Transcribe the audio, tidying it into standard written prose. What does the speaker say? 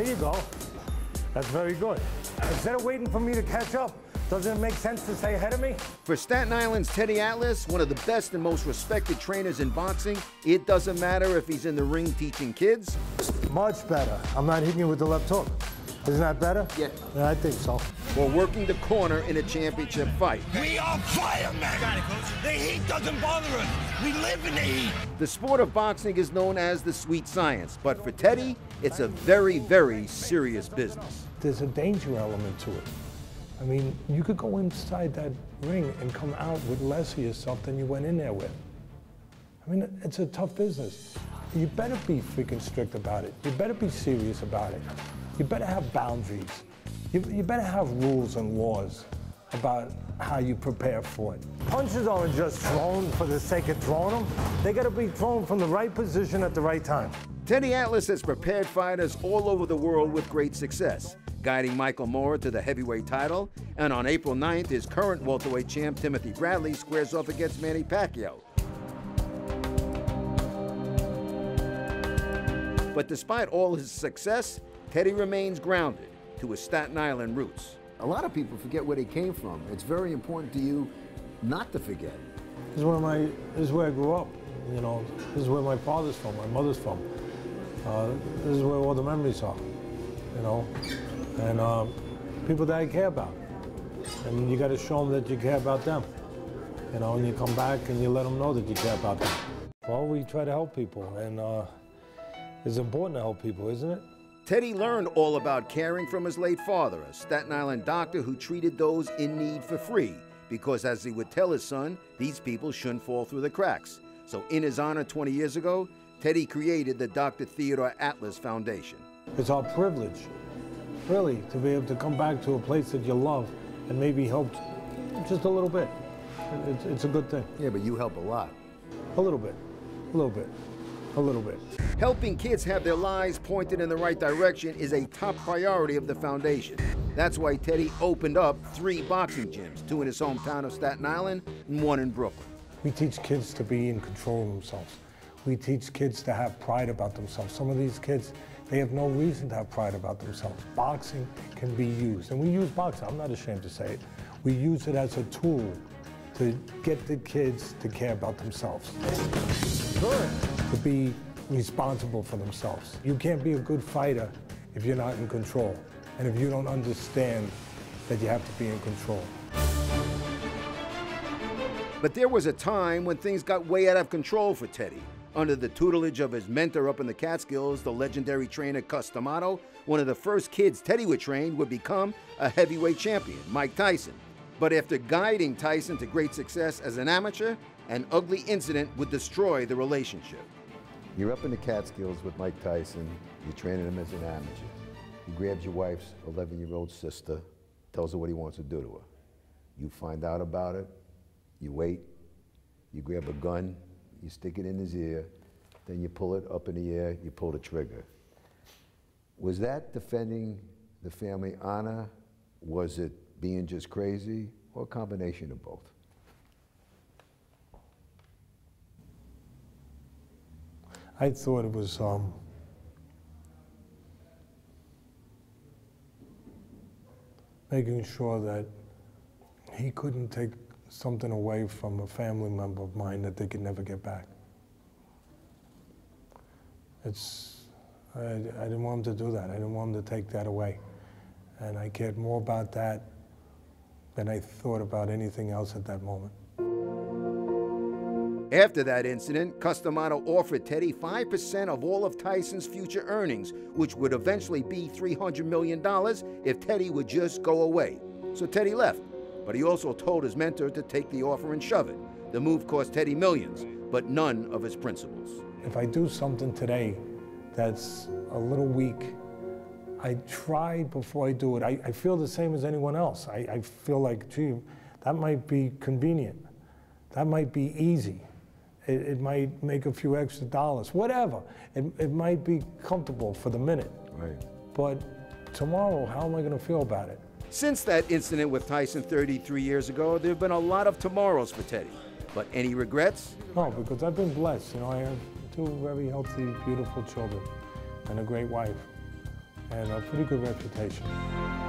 There you go. That's very good. Instead of waiting for me to catch up, doesn't it make sense to stay ahead of me? For Staten Island's Teddy Atlas, one of the best and most respected trainers in boxing, it doesn't matter if he's in the ring teaching kids. Much better. I'm not hitting you with the left hook. Isn't that better? Yeah. I think so. Or working the corner in a championship fight. We are firemen. Got it, Coach. The heat doesn't bother us. We live in the heat. The sport of boxing is known as the sweet science, but for Teddy, it's a very, very serious business. There's a danger element to it. I mean, you could go inside that ring and come out with less of yourself than you went in there with. I mean, it's a tough business. You better be freaking strict about it. You better be serious about it. You better have boundaries. You better have rules and laws about how you prepare for it. Punches aren't just thrown for the sake of throwing them. They gotta be thrown from the right position at the right time. Teddy Atlas has prepared fighters all over the world with great success, guiding Michael Moorer to the heavyweight title, and on April 9th, his current welterweight champ, Timothy Bradley, squares off against Manny Pacquiao. But despite all his success, Teddy remains grounded to his Staten Island roots. A lot of people forget where they came from. It's very important to you not to forget. This is where I grew up. You know, this is where my father's from, my mother's from. This is where all the memories are, you know, and people that I care about. And you got to show them that you care about them, you know, and you come back and you let them know that you care about them. Well, we try to help people, and it's important to help people, isn't it? Teddy learned all about caring from his late father, a Staten Island doctor who treated those in need for free, because as he would tell his son, these people shouldn't fall through the cracks. So in his honor 20 years ago, Teddy created the Dr. Theodore Atlas Foundation. It's our privilege, really, to be able to come back to a place that you love and maybe help just a little bit. It's a good thing. Yeah, but you help a lot. A little bit, a little bit, a little bit. Helping kids have their lives pointed in the right direction is a top priority of the foundation. That's why Teddy opened up 3 boxing gyms, 2 in his hometown of Staten Island and 1 in Brooklyn. We teach kids to be in control of themselves. We teach kids to have pride about themselves. Some of these kids, they have no reason to have pride about themselves. Boxing can be used, and we use boxing, I'm not ashamed to say it. We use it as a tool to get the kids to care about themselves. Good. To be responsible for themselves. You can't be a good fighter if you're not in control, and if you don't understand that you have to be in control. But there was a time when things got way out of control for Teddy. Under the tutelage of his mentor up in the Catskills, the legendary trainer Cus D'Amato, one of the first kids Teddy would train would become a heavyweight champion, Mike Tyson. But after guiding Tyson to great success as an amateur, an ugly incident would destroy the relationship. You're up in the Catskills with Mike Tyson. You're training him as an amateur. He grabs your wife's 11-year-old sister, tells her what he wants to do to her. You find out about it. You wait, you grab a gun, you stick it in his ear, then you pull it up in the air, you pull the trigger. Was that defending the family honor? Was it being just crazy, or a combination of both? I thought it was making sure that he couldn't take something away from a family member of mine that they could never get back. I didn't want him to do that. I didn't want him to take that away. And I cared more about that than I thought about anything else at that moment. After that incident, Cus D'Amato offered Teddy 5% of all of Tyson's future earnings, which would eventually be $300 million if Teddy would just go away. So Teddy left. But he also told his mentor to take the offer and shove it. The move cost Teddy millions, but none of his principles. If I do something today that's a little weak, I try before I do it. I feel the same as anyone else. I feel like, gee, that might be convenient. That might be easy. It might make a few extra dollars, whatever. It might be comfortable for the minute. Right. But tomorrow, how am I going to feel about it? Since that incident with Tyson 33 years ago, there have been a lot of tomorrows for Teddy. But any regrets? No, because I've been blessed. You know, I have 2 very healthy, beautiful children and a great wife. and a pretty good reputation.